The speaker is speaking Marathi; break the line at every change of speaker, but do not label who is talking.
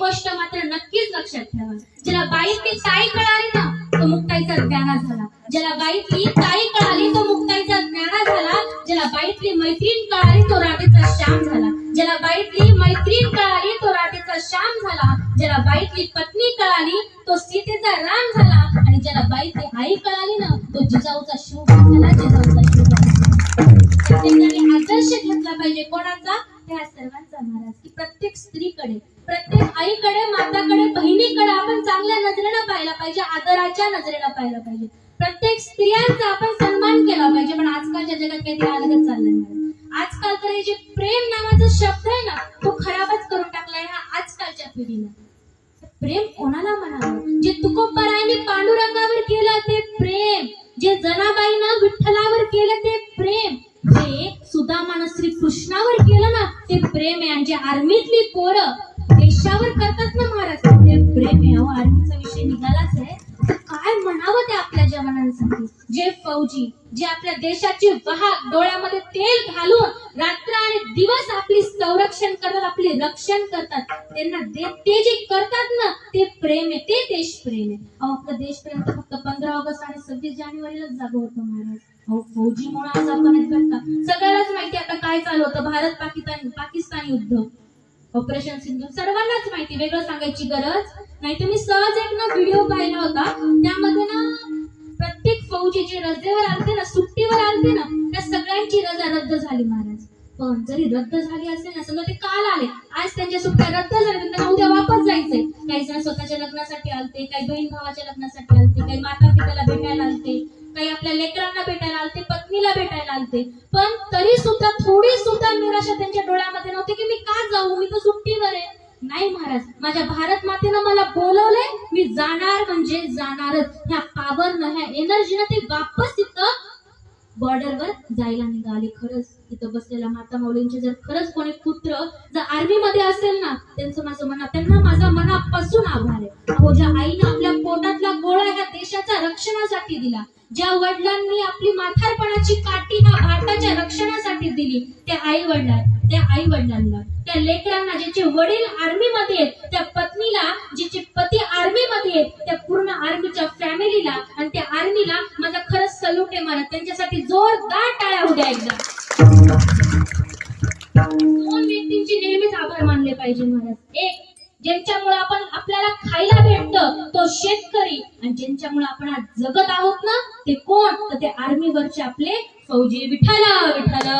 गोष्ट मात्र नक्कीच लक्षात ठेवा, ज्याला बाईतली ताई कळाली ना तो मुक्ताईचा ज्ञाना झाला, ज्याला बाईतली ताई कळाली तो मुक्ताईचा ज्ञाना झाला, ज्याला बाईतली मैत्रीण कळाली तो राधेचा श्याम झाला, ज्याला बाईतली मैत्रीण कळाली तो राधेचा श्याम झाला, ज्याला बाईतली पत्नी कळाली तो सीतेचा राम झाला, आणि ज्याला बाईतली आई कळाली ना तो जिजाऊचा शिव झाला, जिजाऊचा शिव झाला. प्रत्येकाने आदर्श घेतला पाहिजे कोणाचा? त्या सर्वांचा महाराज, की प्रत्येक स्त्रीकडे, प्रत्येक आईकडे, माताकडे, बहिणीकडे आपण चांगल्या नजरेनं पाहिला पाहिजे, आदराच्या नजरेनं पाहिलं पाहिजे. प्रत्येक स्त्रियांचा आपण सन्मान केला पाहिजे. पण आजकालच्या जगात काहीतरी अलगच चाललंय. आजकाल तर हे जे प्रेम नावाचा शब्द आहे ना तो खराबच करून टाकलाय ह्या आजकालच्या पिढीनं. प्रेम कोणाला म्हणावं? जे तुकोबारायांनी पांडुरंगावर केलं ते प्रेम, जे जनाबाईनं विठ्ठलावर केलं ते प्रेम, जे सुदामानं श्री कृष्णावर केलं ना ते प्रेम आहे. आणि जे आर्मीतली पोरं देशावर करतात ना महाराज ते प्रेम आहे. आर्मीचा विषय निघालाच आहे, काय म्हणावं ते आपल्या जवानांसाठी. जे फौजी, जे आपल्या देशाची वाहक डोळ्यामध्ये तेल घालून रात्र आणि दिवस आपली संरक्षण करतात, आपले रक्षण करतात, त्यांना ते जे करतात ना ते प्रेम आहे, ते देशप्रेम आहे. आपलं देशप्रेम तर फक्त 15 ऑगस्ट आणि 26 जानेवारीलाच जागं होतं महाराज. फौजीमुळे आज आपण सगळ्यालाच माहिती आता काय चालू होतं, भारत पाकिस्तान युद्ध, ऑपरेशन सिंधू, सर्वांनाच माहिती, वेगळं सांगायची गरज नाही. तुम्ही सहज एक ना व्हिडिओ पाहिला होता, त्यामध्ये ना प्रत्येक फौजी जे रजेवर आलते ना, सुट्टीवर आलते ना, त्या सगळ्यांची रजा रद्द झाली महाराज. पण जरी रद्द झाली असेल ना, समजा ते काल आले, आज त्यांच्या सुट्ट्या रद्द झाल्या, त्यांना उद्या वापस जायचंय. काही जण स्वतःच्या लग्नासाठी आलते, काही बहीण भावाच्या लग्नासाठी आलते, काही माता पित्याला भेटायला आलते, काही आपल्या लेकरांना भेटायला आलते, पत्नीला भेटायला आलते. पण तरी सुद्धा थोडी सुद्धा निराशा त्यांच्या डोळ्यामध्ये नव्हती की मी का जाऊ, मी तर सुट्टीवर आहे. नाही महाराज, माझ्या भारत मातेनं मला बोलवलंय, मी जाणार म्हणजे जाणारच. ह्या पावरनं, ह्या एनर्जीनं ते वापस तिथं बॉर्डरवर जायला निघाले. खरंच तिथं बसलेल्या माता माऊलींचे जर खरंच कोणी पुत्र जर आर्मी मध्ये असेल ना, त्यांना माझा मनापासून आभार आहे. अहो, ज्या आईनं आपल्या पोटातला गोळा ह्या देशाच्या रक्षणासाठी दिला, ज्या वडिलांनी आपली म्हातारपणाची काठी ह्या भारताच्या रक्षणासाठी दिली, त्या आई वडिलांना, त्या लेकरांना ज्याचे वडील आर्मी मध्ये आहेत, त्या पत्नीला ज्याचे पती आर्मी मध्ये आहेत, त्या पूर्ण आर्मीच्या फॅमिलीला आणि त्या आर्मीला माझा खरंच सल्यूट आहे महाराज. त्यांच्यासाठी जोरदार टाळ्या होऊ द्या एकदा. दोन व्यक्तींची नेहमीच आभार मानले पाहिजे महाराज. एक, ज्यांच्यामुळे आपल्याला खायला भेटतं तो शेतकरी, आणि ज्यांच्यामुळे आपण आज जगत आहोत ना ते कोण? तर ते आर्मीवरचे आपले फौजी. विठ्ठला विठ्ठला.